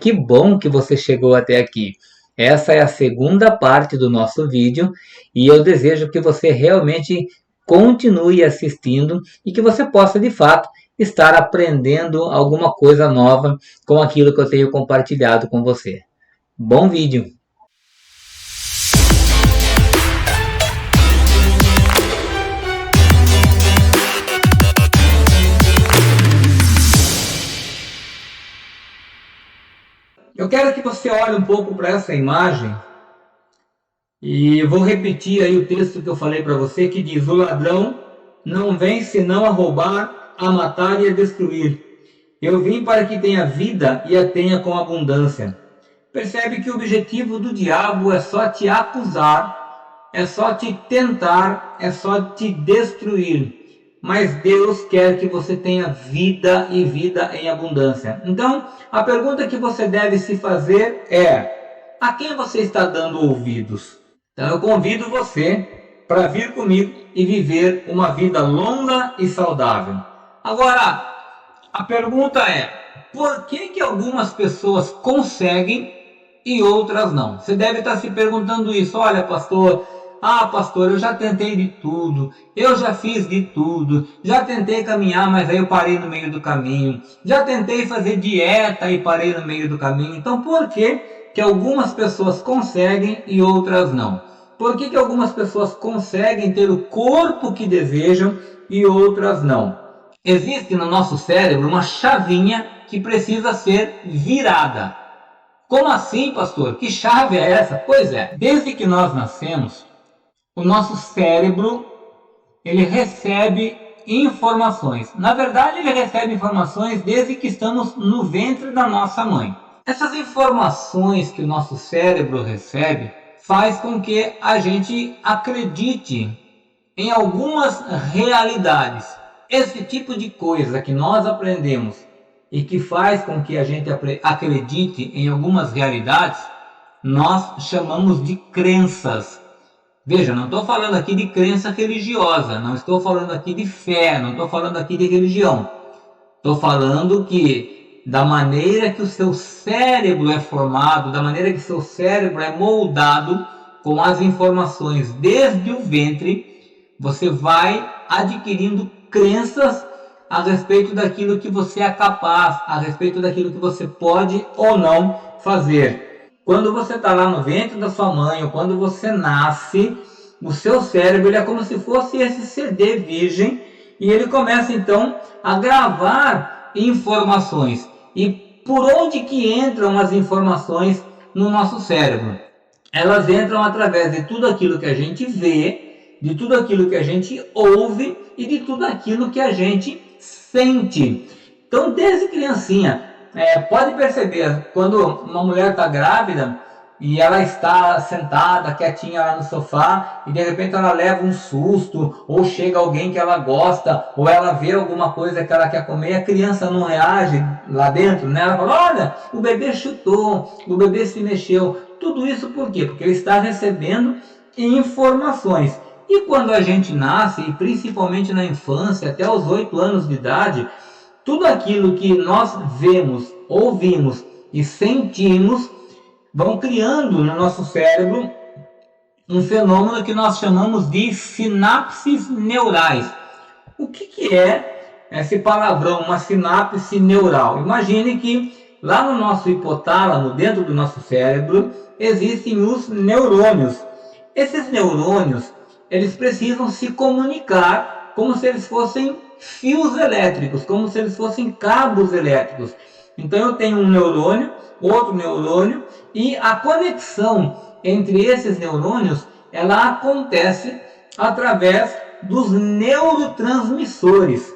Que bom que você chegou até aqui. Essa é a segunda parte do nosso vídeo e eu desejo que você realmente continue assistindo e que você possa de fato estar aprendendo alguma coisa nova com aquilo que eu tenho compartilhado com você. Bom vídeo! Eu quero que você olhe um pouco para essa imagem e vou repetir aí o texto que eu falei para você, que diz: o ladrão não vem senão a roubar, a matar e a destruir. Eu vim para que tenha vida e a tenha com abundância. Percebe que o objetivo do diabo é só te acusar, é só te tentar, é só te destruir. Mas Deus quer que você tenha vida e vida em abundância. Então, a pergunta que você deve se fazer é: a quem você está dando ouvidos? Então, eu convido você para vir comigo e viver uma vida longa e saudável. Agora, a pergunta é: por que algumas pessoas conseguem e outras não? Você deve estar se perguntando isso. Olha, pastor, pastor, eu já tentei de tudo, eu já fiz de tudo, já tentei caminhar, mas aí eu parei no meio do caminho, já tentei fazer dieta e parei no meio do caminho. Então, por que algumas pessoas conseguem e outras não? Por que algumas pessoas conseguem ter o corpo que desejam e outras não? Existe no nosso cérebro uma chavinha que precisa ser virada. Como assim, pastor? Que chave é essa? Pois é, desde que nós nascemos, o nosso cérebro ele recebe informações. Na verdade, ele recebe informações desde que estamos no ventre da nossa mãe. Essas informações que o nosso cérebro recebe faz com que a gente acredite em algumas realidades. Esse tipo de coisa que nós aprendemos e que faz com que a gente acredite em algumas realidades, nós chamamos de crenças. Veja, não estou falando aqui de crença religiosa, não estou falando aqui de fé, não estou falando aqui de religião. Estou falando que da maneira que o seu cérebro é formado, da maneira que o seu cérebro é moldado com as informações desde o ventre, você vai adquirindo crenças a respeito daquilo que você é capaz, a respeito daquilo que você pode ou não fazer. Quando você está lá no ventre da sua mãe, ou quando você nasce, o seu cérebro ele é como se fosse esse CD virgem, e ele começa então a gravar informações. E por onde que entram as informações no nosso cérebro? Elas entram através de tudo aquilo que a gente vê, de tudo aquilo que a gente ouve e de tudo aquilo que a gente sente. Então, desde criancinha, pode perceber, quando uma mulher está grávida e ela está sentada, quietinha lá no sofá, e de repente ela leva um susto, ou chega alguém que ela gosta, ou ela vê alguma coisa que ela quer comer, a criança não reage lá dentro, né? Ela fala: olha, o bebê chutou, o bebê se mexeu. Tudo isso por quê? Porque ele está recebendo informações. E quando a gente nasce, e principalmente na infância, até os 8 anos de idade, tudo aquilo que nós vemos, ouvimos e sentimos vão criando no nosso cérebro um fenômeno que nós chamamos de sinapses neurais. O que é esse palavrão, uma sinapse neural? Imagine que lá no nosso hipotálamo, dentro do nosso cérebro, existem os neurônios. Esses neurônios, eles precisam se comunicar como se eles fossem fios elétricos, como se eles fossem cabos elétricos. Então eu tenho um neurônio, outro neurônio, e a conexão entre esses neurônios, ela acontece através dos neurotransmissores.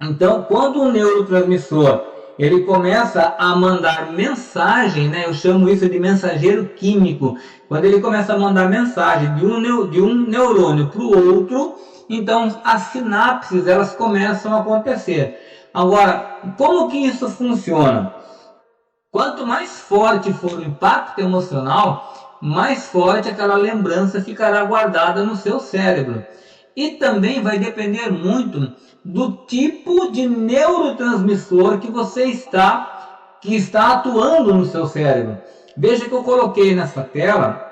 Então, quando um neurotransmissor ele começa a mandar mensagem, né? Eu chamo isso de mensageiro químico. Quando ele começa a mandar mensagem de um neurônio para o outro, então as sinapses elas começam a acontecer. Agora, como que isso funciona? Quanto mais forte for o impacto emocional, mais forte aquela lembrança ficará guardada no seu cérebro. E também vai depender muito do tipo de neurotransmissor que você está que está atuando no seu cérebro. Veja que eu coloquei nessa tela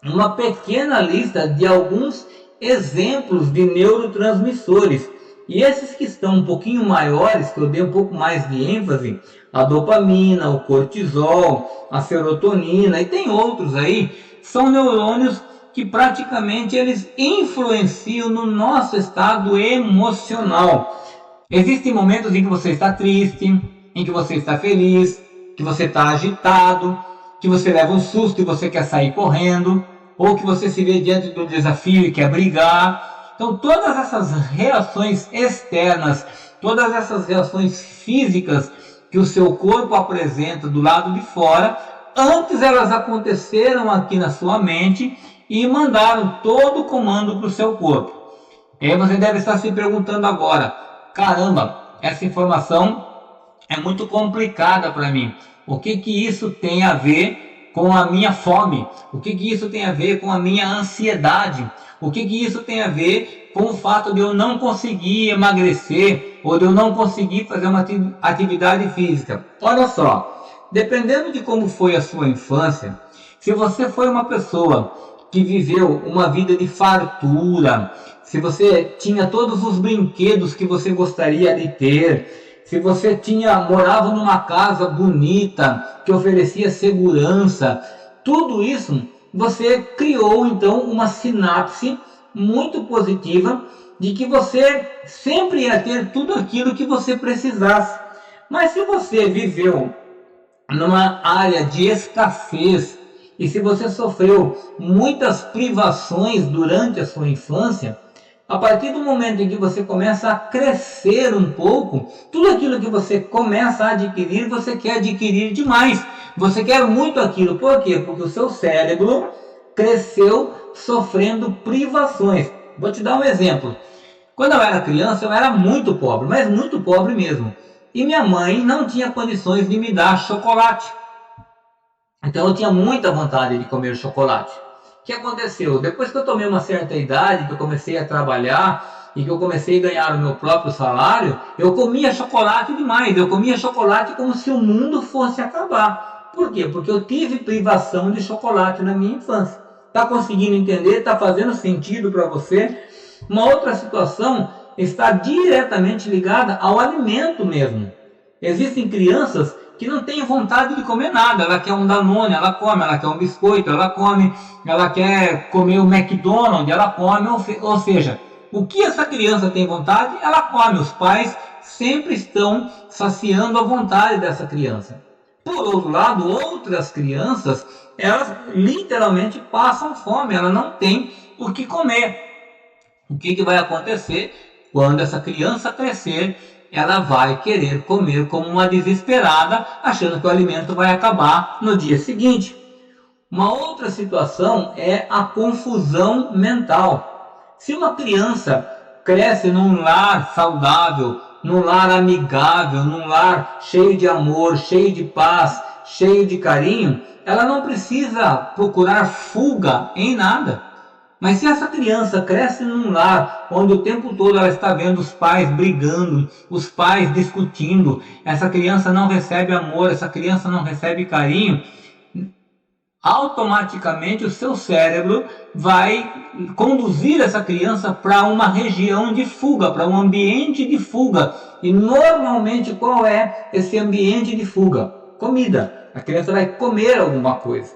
uma pequena lista de alguns exemplos de neurotransmissores. E esses que estão um pouquinho maiores, que eu dei um pouco mais de ênfase, a dopamina, o cortisol, a serotonina e tem outros aí, são neurônios que praticamente eles influenciam no nosso estado emocional. Existem momentos em que você está triste, em que você está feliz, que você está agitado, que você leva um susto e você quer sair correndo, ou que você se vê diante do desafio e quer brigar. Então todas essas reações externas, todas essas reações físicas que o seu corpo apresenta do lado de fora, antes elas aconteceram aqui na sua mente e mandaram todo o comando para o seu corpo. E aí você deve estar se perguntando agora, caramba, essa informação é muito complicada para mim. O que isso tem a ver com a minha fome? O que isso tem a ver com a minha ansiedade? O que isso tem a ver com o fato de eu não conseguir emagrecer ou de eu não conseguir fazer uma atividade física? Olha só, dependendo de como foi a sua infância, se você foi uma pessoa que viveu uma vida de fartura, se você tinha todos os brinquedos que você gostaria de ter, se você morava numa casa bonita, que oferecia segurança, tudo isso você criou então uma sinapse muito positiva de que você sempre ia ter tudo aquilo que você precisasse. Mas se você viveu numa área de escassez e se você sofreu muitas privações durante a sua infância, a partir do momento em que você começa a crescer um pouco, tudo aquilo que você começa a adquirir, você quer adquirir demais. Você quer muito aquilo. Por quê? Porque o seu cérebro cresceu sofrendo privações. Vou te dar um exemplo. Quando eu era criança, eu era muito pobre, mas muito pobre mesmo. E minha mãe não tinha condições de me dar chocolate. Então eu tinha muita vontade de comer chocolate. O que aconteceu? Depois que eu tomei uma certa idade, que eu comecei a trabalhar e que eu comecei a ganhar o meu próprio salário, eu comia chocolate demais. Eu comia chocolate como se o mundo fosse acabar. Por quê? Porque eu tive privação de chocolate na minha infância. Está conseguindo entender? Está fazendo sentido para você? Uma outra situação está diretamente ligada ao alimento mesmo. Existem crianças que não tem vontade de comer nada, ela quer um Danone, ela come, ela quer um biscoito, ela come, ela quer comer o McDonald's, ela come, ou seja, o que essa criança tem vontade, ela come. Os pais sempre estão saciando a vontade dessa criança. Por outro lado, outras crianças, elas literalmente passam fome, ela não tem o que comer. O que vai acontecer quando essa criança crescer? Ela vai querer comer como uma desesperada, achando que o alimento vai acabar no dia seguinte. Uma outra situação é a confusão mental. Se uma criança cresce num lar saudável, num lar amigável, num lar cheio de amor, cheio de paz, cheio de carinho, ela não precisa procurar fuga em nada. Mas se essa criança cresce num lar onde o tempo todo ela está vendo os pais brigando, os pais discutindo, essa criança não recebe amor, essa criança não recebe carinho, automaticamente o seu cérebro vai conduzir essa criança para uma região de fuga, para um ambiente de fuga. E normalmente qual é esse ambiente de fuga? Comida. A criança vai comer alguma coisa.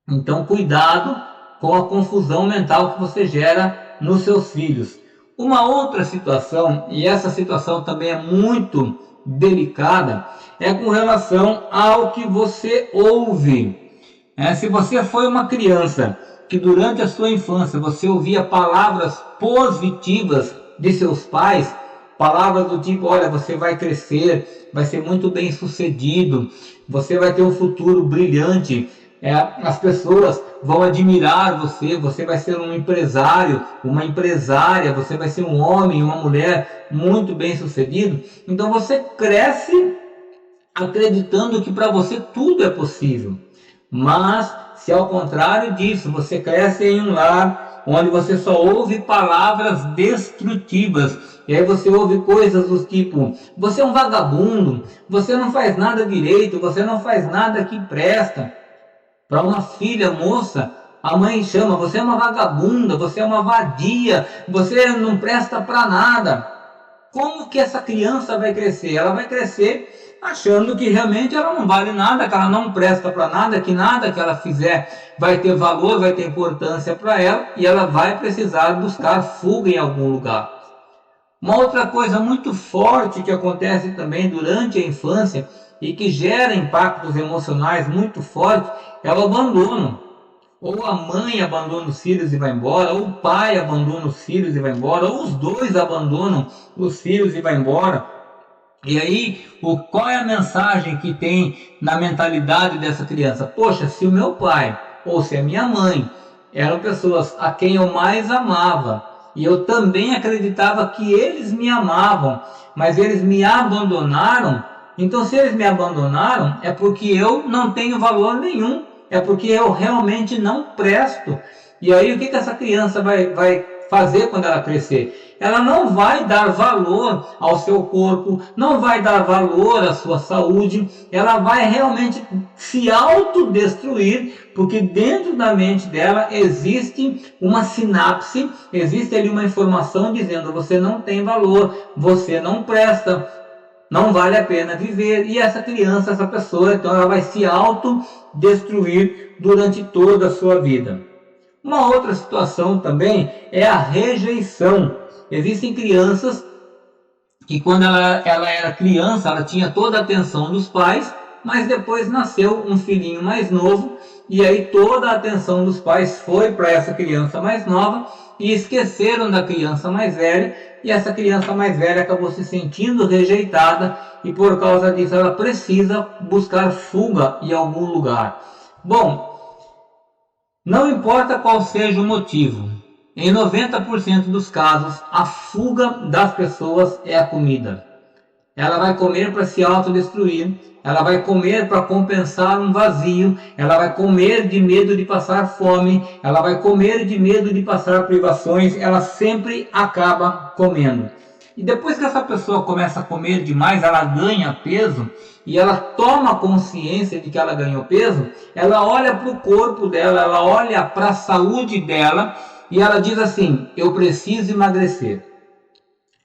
Então cuidado com a confusão mental que você gera nos seus filhos. Uma outra situação, e essa situação também é muito delicada, é com relação ao que você ouve. Se você foi uma criança que durante a sua infância você ouvia palavras positivas de seus pais, palavras do tipo, olha, você vai crescer, vai ser muito bem sucedido, você vai ter um futuro brilhante, as pessoas vão admirar você, você vai ser um empresário, uma empresária, você vai ser um homem, uma mulher muito bem sucedido. Então você cresce acreditando que para você tudo é possível. Mas se ao contrário disso, você cresce em um lar onde você só ouve palavras destrutivas, E aí você ouve coisas do tipo: você é um vagabundo, você não faz nada direito, você não faz nada que presta. Para uma filha moça, a mãe chama: você é uma vagabunda, você é uma vadia, você não presta para nada. Como que essa criança vai crescer? Ela vai crescer achando que realmente ela não vale nada, que ela não presta para nada, que nada que ela fizer vai ter valor, vai ter importância para ela, e ela vai precisar buscar fuga em algum lugar. Uma outra coisa muito forte que acontece também durante a infância e que gera impactos emocionais muito fortes é o abandono. Ou a mãe abandona os filhos e vai embora, ou o pai abandona os filhos e vai embora, ou os dois abandonam os filhos e vai embora. E aí, qual é a mensagem que tem na mentalidade dessa criança? Poxa, se o meu pai ou se a minha mãe eram pessoas a quem eu mais amava, e eu também acreditava que eles me amavam, mas eles me abandonaram, então se eles me abandonaram é porque eu não tenho valor nenhum, é porque eu realmente não presto. E aí o que essa criança vai fazer quando ela crescer? Ela não vai dar valor ao seu corpo, não vai dar valor à sua saúde, ela vai realmente se autodestruir, porque dentro da mente dela existe uma sinapse, existe ali uma informação dizendo: você não tem valor, você não presta, não vale a pena viver. E essa criança, essa pessoa, então ela vai se autodestruir durante toda a sua vida. Uma outra situação também é a rejeição. Existem crianças que quando ela era criança, ela tinha toda a atenção dos pais, mas depois nasceu um filhinho mais novo, e aí toda a atenção dos pais foi para essa criança mais nova, e esqueceram da criança mais velha, e essa criança mais velha acabou se sentindo rejeitada, e por causa disso ela precisa buscar fuga em algum lugar. Bom, não importa qual seja o motivo, em 90% dos casos, a fuga das pessoas é a comida. Ela vai comer para se autodestruir, ela vai comer para compensar um vazio, ela vai comer de medo de passar fome, ela vai comer de medo de passar privações, ela sempre acaba comendo. E depois que essa pessoa começa a comer demais, ela ganha peso, e ela toma consciência de que ela ganhou peso, ela olha para o corpo dela, ela olha para a saúde dela, e ela diz assim: eu preciso emagrecer,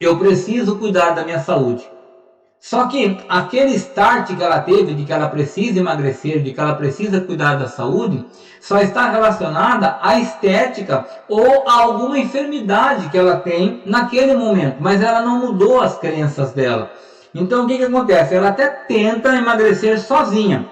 eu preciso cuidar da minha saúde. Só que aquele start que ela teve de que ela precisa emagrecer, de que ela precisa cuidar da saúde, só está relacionada à estética ou a alguma enfermidade que ela tem naquele momento, mas ela não mudou as crenças dela. Então o que acontece? Ela até tenta emagrecer sozinha.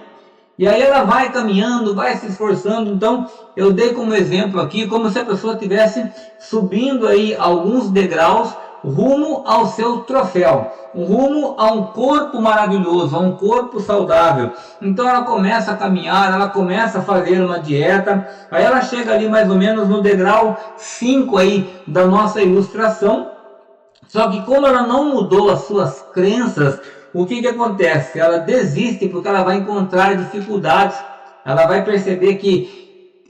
E aí ela vai caminhando, vai se esforçando. Então eu dei como exemplo aqui, como se a pessoa estivesse subindo aí alguns degraus rumo ao seu troféu, rumo a um corpo maravilhoso, a um corpo saudável. Então ela começa a caminhar, ela começa a fazer uma dieta, aí ela chega ali mais ou menos no degrau 5 aí da nossa ilustração. Só que como ela não mudou as suas crenças, o que acontece? Ela desiste porque ela vai encontrar dificuldades, ela vai perceber que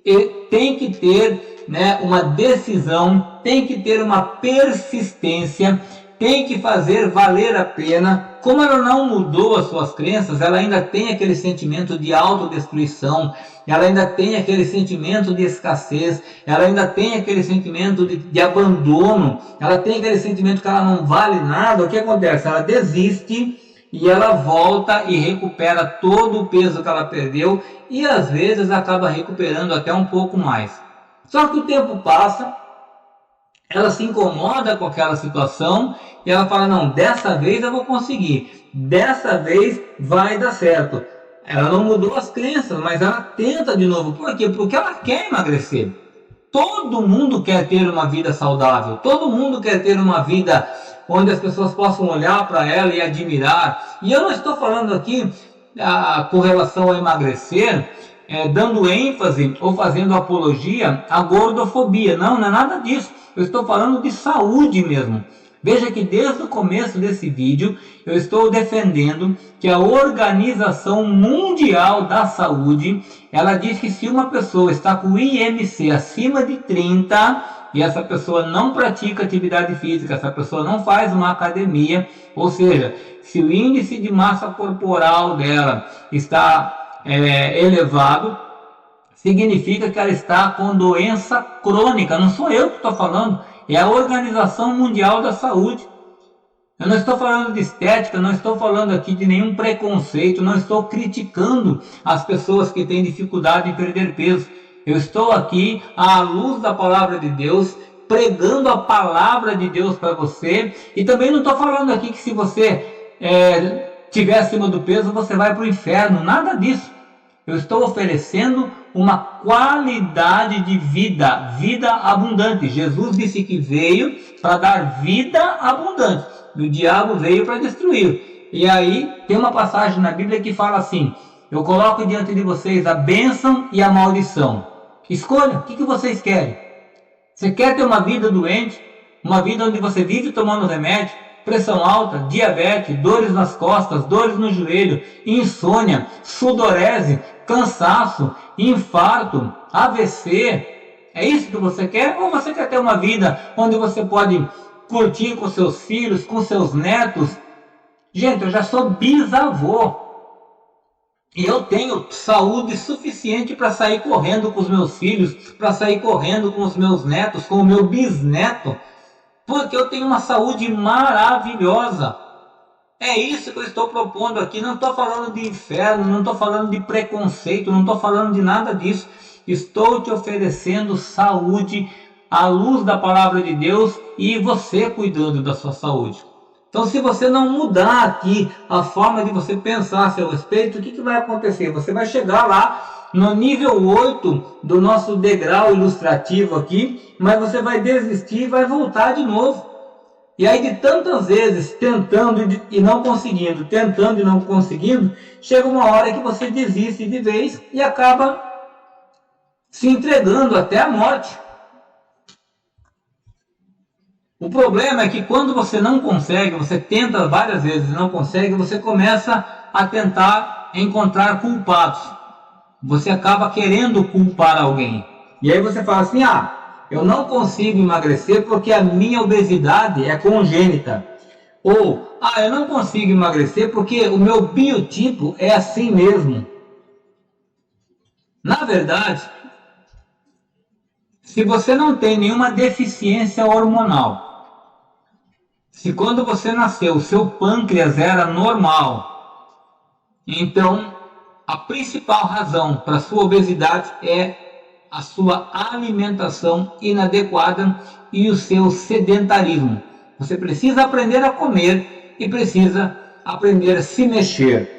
tem que ter uma decisão, tem que ter uma persistência, tem que fazer valer a pena. Como ela não mudou as suas crenças, ela ainda tem aquele sentimento de autodestruição, ela ainda tem aquele sentimento de escassez, ela ainda tem aquele sentimento de abandono, ela tem aquele sentimento que ela não vale nada. O que acontece? Ela desiste e ela volta e recupera todo o peso que ela perdeu, e às vezes acaba recuperando até um pouco mais. Só que o tempo passa, ela se incomoda com aquela situação e ela fala: não, dessa vez eu vou conseguir, dessa vez vai dar certo. Ela não mudou as crenças, mas ela tenta de novo. Por quê? Porque ela quer emagrecer. Todo mundo quer ter uma vida saudável, todo mundo quer ter uma vida onde as pessoas possam olhar para ela e admirar. E eu não estou falando aqui com relação a emagrecer, dando ênfase ou fazendo apologia à gordofobia. Não é nada disso. Eu estou falando de saúde mesmo. Veja que desde o começo desse vídeo eu estou defendendo que a Organização Mundial da Saúde, ela diz que se uma pessoa está com IMC acima de 30, e essa pessoa não pratica atividade física, essa pessoa não faz uma academia, ou seja, se o índice de massa corporal dela está elevado, significa que ela está com doença crônica. Não sou eu que estou falando, é a Organização Mundial da Saúde. Eu não estou falando de estética, não estou falando aqui de nenhum preconceito, não estou criticando as pessoas que têm dificuldade em perder peso. Eu estou aqui à luz da palavra de Deus, pregando a palavra de Deus para você. E também não estou falando aqui que se você estiver acima do peso, você vai para o inferno. Nada disso. Eu estou oferecendo uma qualidade de vida, vida abundante. Jesus disse que veio para dar vida abundante. E o diabo veio para destruir. E aí tem uma passagem na Bíblia que fala assim: eu coloco diante de vocês a bênção e a maldição. Escolha, o que vocês querem? Você quer ter uma vida doente? Uma vida onde você vive tomando remédio? Pressão alta, diabetes, dores nas costas, dores no joelho, insônia, sudorese, cansaço, infarto, AVC. É isso que você quer? Ou você quer ter uma vida onde você pode curtir com seus filhos, com seus netos? Gente, eu já sou bisavô. E eu tenho saúde suficiente para sair correndo com os meus filhos, para sair correndo com os meus netos, com o meu bisneto, porque eu tenho uma saúde maravilhosa. É isso que eu estou propondo aqui. Não estou falando de inferno, não estou falando de preconceito, não estou falando de nada disso. Estou te oferecendo saúde à luz da palavra de Deus e você cuidando da sua saúde. Então, se você não mudar aqui a forma de você pensar a seu respeito, o que vai acontecer? Você vai chegar lá no nível 8 do nosso degrau ilustrativo aqui, mas você vai desistir e vai voltar de novo. E aí, de tantas vezes tentando e não conseguindo, tentando e não conseguindo, chega uma hora que você desiste de vez e acaba se entregando até a morte. O problema é que quando você não consegue, você tenta várias vezes e não consegue, você começa a tentar encontrar culpados. Você acaba querendo culpar alguém. E aí você fala assim: eu não consigo emagrecer porque a minha obesidade é congênita. Ou, eu não consigo emagrecer porque o meu biotipo é assim mesmo. Na verdade, se você não tem nenhuma deficiência hormonal, se quando você nasceu o seu pâncreas era normal, então a principal razão para a sua obesidade é a sua alimentação inadequada e o seu sedentarismo. Você precisa aprender a comer e precisa aprender a se mexer.